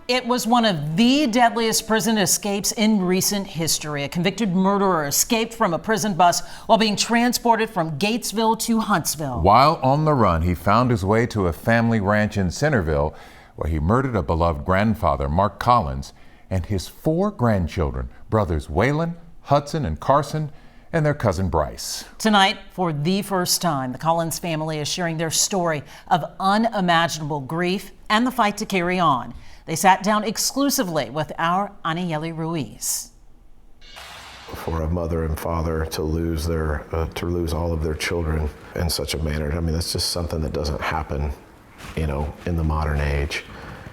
It was one of the deadliest prison escapes in recent history. A convicted murderer escaped from a prison bus while being transported from Gatesville to Huntsville. While on the run, he found his way to a family ranch in Centerville, where he murdered a beloved grandfather, Mark Collins, and his 4 grandchildren, brothers Waylon, Hudson, and Carson, and their cousin Bryce. Tonight, for the first time, the Collins family is sharing their story of unimaginable grief and the fight to carry on. They sat down exclusively with our Anieli Ruiz. For a mother and father to lose all of their children in such a manner, I mean, that's just something that doesn't happen, in the modern age.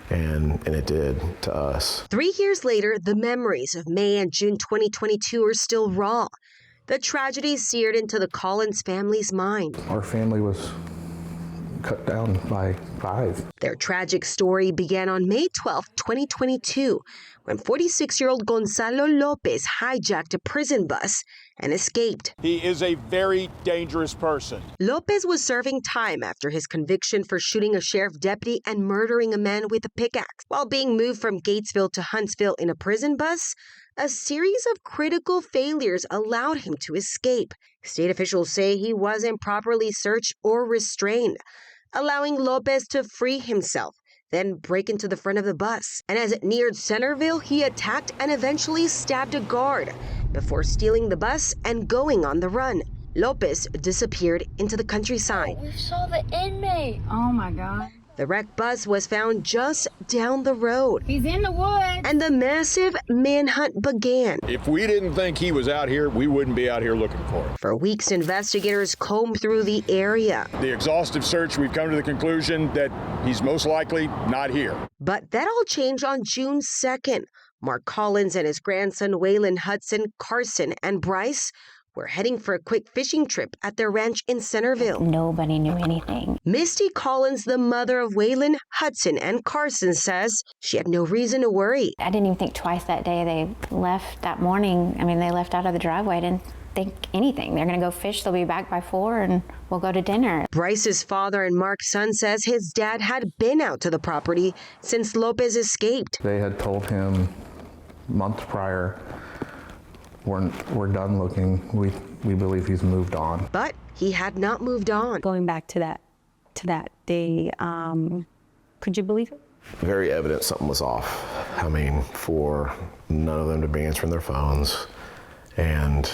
And it did to us. 3 years later, the memories of May and June 2022 are still raw. The tragedy seared into the Collins family's mind. Our family was cut down by 5. Their tragic story began on May 12, 2022, when 46-year-old Gonzalo Lopez hijacked a prison bus and escaped. He is a very dangerous person. Lopez was serving time after his conviction for shooting a sheriff deputy and murdering a man with a pickaxe. While being moved from Gatesville to Huntsville in a prison bus, a series of critical failures allowed him to escape. State officials say he wasn't properly searched or restrained, allowing Lopez to free himself, then break into the front of the bus. And as it neared Centerville, he attacked and eventually stabbed a guard before stealing the bus and going on the run. Lopez disappeared into the countryside. We saw the inmate. Oh my God. The wrecked bus was found just down the road. He's in the woods. And the massive manhunt began. If we didn't think he was out here, we wouldn't be out here looking for him. For weeks, investigators combed through the area. The exhaustive search, we've come to the conclusion that he's most likely not here. But that all changed on June 2nd. Mark Collins and his grandson Waylon, Hudson, Carson, and Bryce were heading for a quick fishing trip at their ranch in Centerville. Nobody knew anything. Misty Collins, the mother of Waylon, Hudson, and Carson, says she had no reason to worry. I didn't even think twice that day. They left that morning. I mean, they left out of the driveway. I didn't think anything. They're going to go fish. They'll be back by 4 and we'll go to dinner. Bryce's father and Mark's son says his dad had been out to the property since Lopez escaped. They had told him months prior, we're done looking. We believe he's moved on. But he had not moved on. Going back to that day, could you believe it? Very evident something was off. I mean, for none of them to be answering their phones and,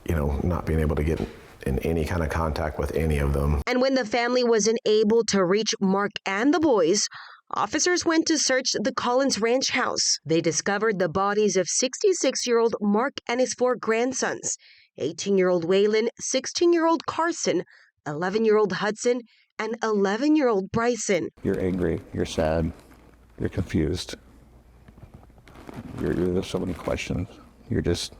not being able to get in any kind of contact with any of them. And when the family wasn't able to reach Mark and the boys, officers went to search the Collins ranch house. They discovered the bodies of 66-year-old Mark and his 4 grandsons, 18-year-old Waylon, 16-year-old Carson, 11-year-old Hudson, and 11-year-old Bryson. You're angry, you're sad, you're confused. There's so many questions. You're just,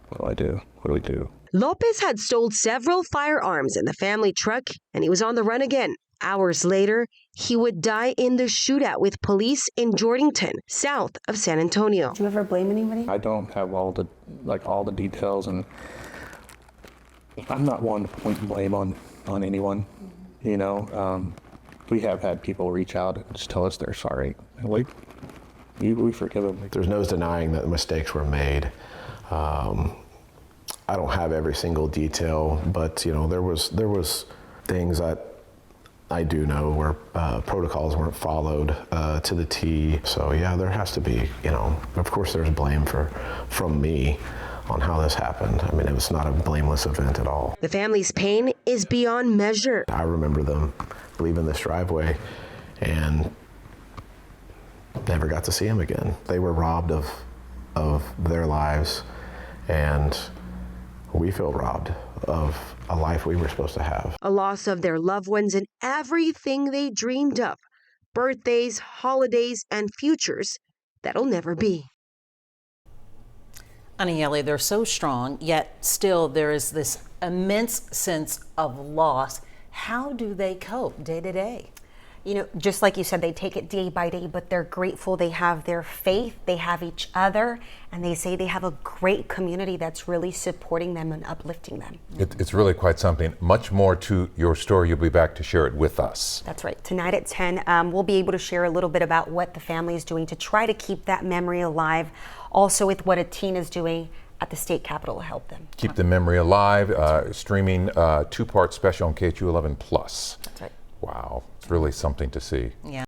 what do I do? What do we do? Lopez had stole several firearms in the family truck, and he was on the run again. Hours later, he would die in the shootout with police in Jordanton, south of San Antonio. Do you ever blame anybody? I don't have all the details, and I'm not one to point blame on anyone. We have had people reach out and just tell us they're sorry. And we forgive them. There's no denying that mistakes were made. I don't have every single detail, but there was things that I do know where protocols weren't followed to the T. So yeah, there has to be, of course there's blame from me on how this happened. I mean, it was not a blameless event at all. The family's pain is beyond measure. I remember them leaving this driveway and never got to see him again. They were robbed of their lives, and we feel robbed of a life we were supposed to have. A loss of their loved ones and everything they dreamed of. Birthdays, holidays, and futures that'll never be. Anieli, they're so strong, yet still there is this immense sense of loss. How do they cope day to day? You know, just like you said, they take it day by day, but they're grateful. They have their faith, they have each other, and they say they have a great community that's really supporting them and uplifting them. It's really quite something. Much more to your story. You'll be back to share it with us. That's right. Tonight at 10, we'll be able to share a little bit about what the family is doing to try to keep that memory alive, also with what a teen is doing at the state capitol to help them. Keep the memory alive, streaming two-part special on KHU 11 Plus. That's right. Wow, it's really something to see. Yeah.